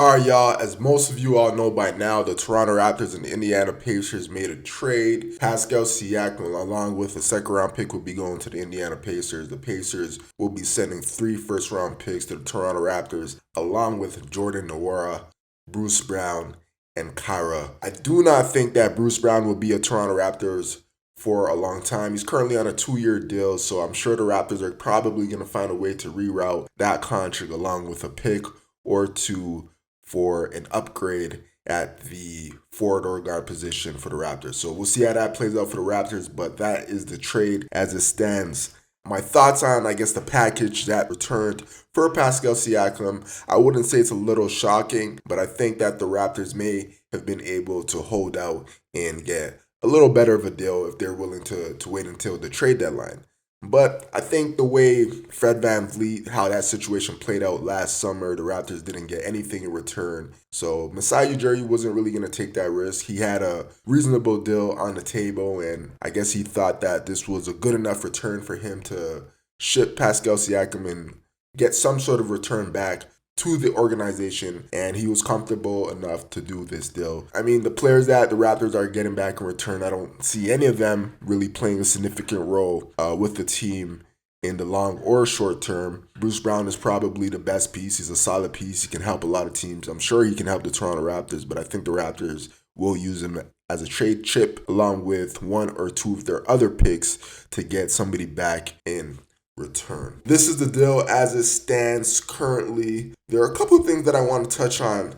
Alright, y'all, as most of you all know by now, the Toronto Raptors and the Indiana Pacers made a trade. Pascal Siakam, along with a second round pick, will be going to the Indiana Pacers. The Pacers will be sending 3 first round picks to the Toronto Raptors, along with Jordan Nwora, Bruce Brown, and Kyra. I do not think that Bruce Brown will be a Toronto Raptors for a long time. He's currently on a 2-year deal, so I'm sure the Raptors are probably going to find a way to reroute that contract along with a pick or two for an upgrade at the forward or guard position for the Raptors. So we'll see how that plays out for the Raptors, but that is the trade as it stands. My thoughts on, the package that returned for Pascal Siakam, I wouldn't say it's a little shocking, but I think that the Raptors may have been able to hold out and get a little better of a deal if they're willing to wait until the trade deadline. But I think the way Fred VanVleet, how that situation played out last summer, the Raptors didn't get anything in return. So Masai Ujiri wasn't really going to take that risk. He had a reasonable deal on the table, and I guess he thought that this was a good enough return for him to ship Pascal Siakam and get some sort of return back to the organization, and he was comfortable enough to do this deal. I mean, the players that the Raptors are getting back in return, I don't see any of them really playing a significant role with the team in the long or short term. Bruce Brown is probably the best piece. He's a solid piece. He can help a lot of teams. I'm sure he can help the Toronto Raptors, but I think the Raptors will use him as a trade chip along with 1 or 2 of their other picks to get somebody back in return. This is the deal as it stands currently. There are a couple of things that I want to touch on.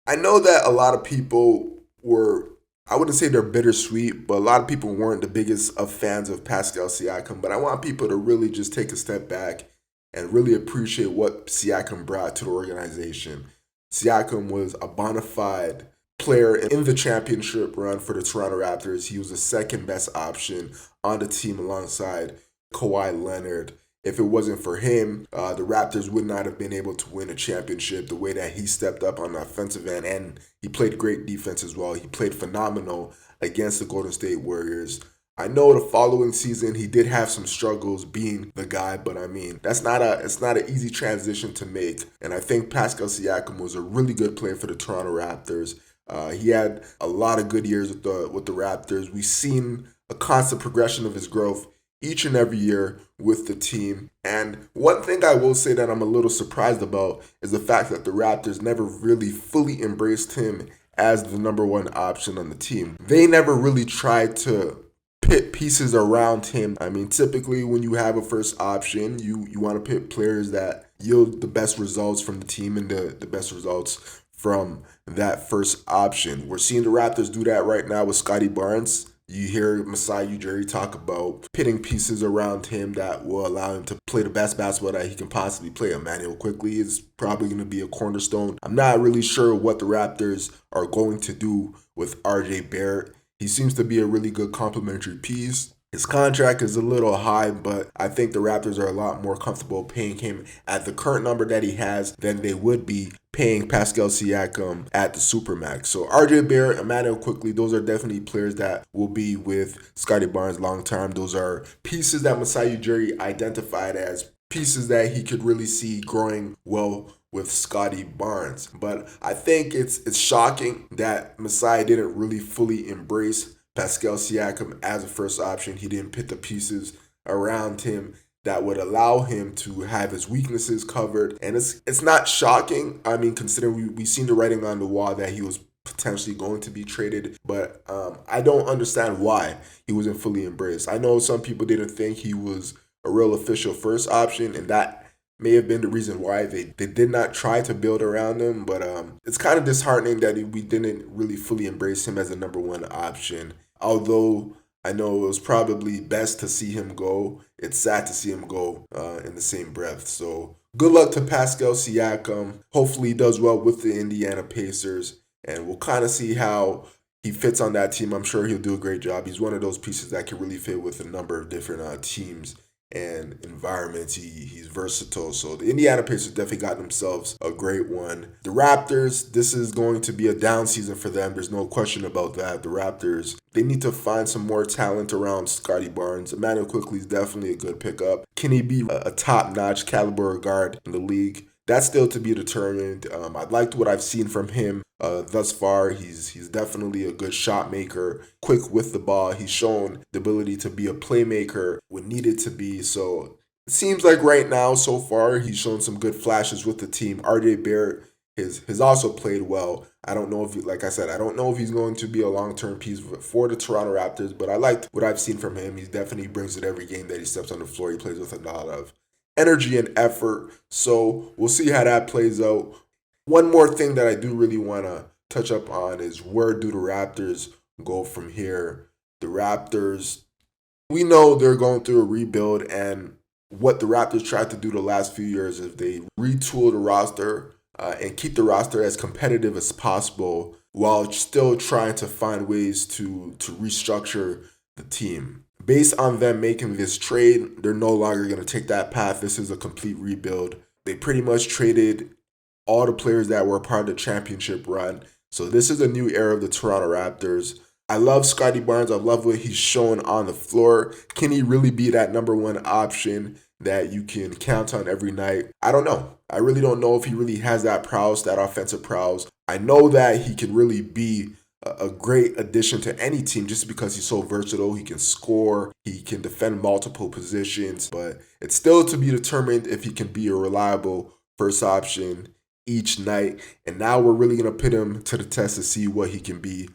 I know that a lot of people were, I wouldn't say they're bittersweet, but a lot of people weren't the biggest of fans of Pascal Siakam. But I want people to really just take a step back and really appreciate what Siakam brought to the organization. Siakam was a bona fide player in the championship run for the Toronto Raptors. He was the second best option on the team alongside Kawhi Leonard. If it wasn't for him, the Raptors would not have been able to win a championship the way that he stepped up on the offensive end, and he played great defense as well. He played phenomenal against the Golden State Warriors. I know the following season he did have some struggles being the guy, but I mean it's not an easy transition to make. And I think Pascal Siakam was a really good player for the Toronto Raptors. He had a lot of good years with the Raptors. We've seen a constant progression of his growth each and every year with the team. And one thing I will say that I'm a little surprised about is the fact that the Raptors never really fully embraced him as the number 1 option on the team. They never really tried to pit pieces around him. I mean, typically when you have a first option, you want to pit players that yield the best results from the team and the best results from that first option. We're seeing the Raptors do that right now with Scottie Barnes. You hear Masai Ujiri talk about pitting pieces around him that will allow him to play the best basketball that he can possibly play. Emmanuel Quickley is probably going to be a cornerstone. I'm not really sure what the Raptors are going to do with RJ Barrett. He seems to be a really good complementary piece. His contract is a little high, but I think the Raptors are a lot more comfortable paying him at the current number that he has than they would be paying Pascal Siakam at the Supermax. So RJ Barrett, Emmanuel Quickley, those are definitely players that will be with Scottie Barnes long term. Those are pieces that Masai Ujiri identified as pieces that he could really see growing well with Scottie Barnes. But I think it's shocking that Masai didn't really fully embrace Pascal Siakam as a first option. He didn't put the pieces around him that would allow him to have his weaknesses covered. And it's not shocking. I mean, considering we've seen the writing on the wall that he was potentially going to be traded. But I don't understand why he wasn't fully embraced. I know some people didn't think he was a real official first option, and that may have been the reason why they did not try to build around him. But it's kind of disheartening that we didn't really fully embrace him as a number 1 option. Although I know it was probably best to see him go, it's sad to see him go in the same breath. So good luck to Pascal Siakam. Hopefully he does well with the Indiana Pacers, and we'll kind of see how he fits on that team. I'm sure he'll do a great job. He's one of those pieces that can really fit with a number of different teams and environments. He's versatile. So the Indiana Pacers definitely got themselves a great one. The Raptors, this is going to be a down season for them. There's no question about that. The Raptors, they need to find some more talent around Scottie Barnes. Emmanuel Quickley is definitely a good pickup. Can he be a top-notch caliber guard in the league? That's still to be determined. I liked what I've seen from him thus far. He's definitely a good shot maker, quick with the ball. He's shown the ability to be a playmaker when needed to be. So it seems like right now, so far, he's shown some good flashes with the team. RJ Barrett has also played well. I don't know if, like I said, I don't know if he's going to be a long-term piece for the Toronto Raptors, but I liked what I've seen from him. He definitely brings it every game that he steps on the floor. He plays with a lot of energy and effort. So we'll see how that plays out. One more thing that I do really want to touch up on is where do the Raptors go from here? The Raptors, we know they're going through a rebuild, and what the Raptors tried to do the last few years is they retool the roster and keep the roster as competitive as possible while still trying to find ways to restructure the team. Based on them making this trade, they're no longer going to take that path. This is a complete rebuild. They pretty much traded all the players that were part of the championship run. So this is a new era of the Toronto Raptors. I love Scottie Barnes. I love what he's showing on the floor. Can he really be that number one option that you can count on every night? I don't know. I really don't know if he really has that prowess, that offensive prowess. I know that he can really be a great addition to any team just because he's so versatile. He can score, he can defend multiple positions, but it's still to be determined if he can be a reliable first option each night. And now we're really going to put him to the test to see what he can be.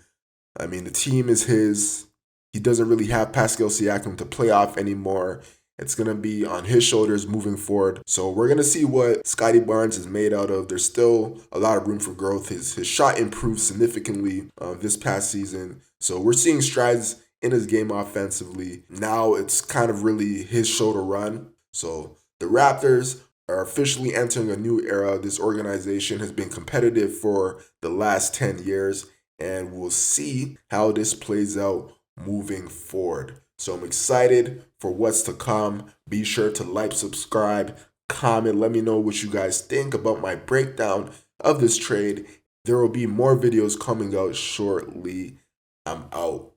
I mean, the team is his. He doesn't really have Pascal Siakam to play off anymore. It's going to be on his shoulders moving forward. So we're going to see what Scottie Barnes is made out of. There's still a lot of room for growth. His shot improved significantly this past season. So we're seeing strides in his game offensively. Now it's kind of really his show to run. So the Raptors are officially entering a new era. This organization has been competitive for the last 10 years, and we'll see how this plays out moving forward. So I'm excited for what's to come. Be sure to like, subscribe, comment. Let me know what you guys think about my breakdown of this trade. There will be more videos coming out shortly. I'm out.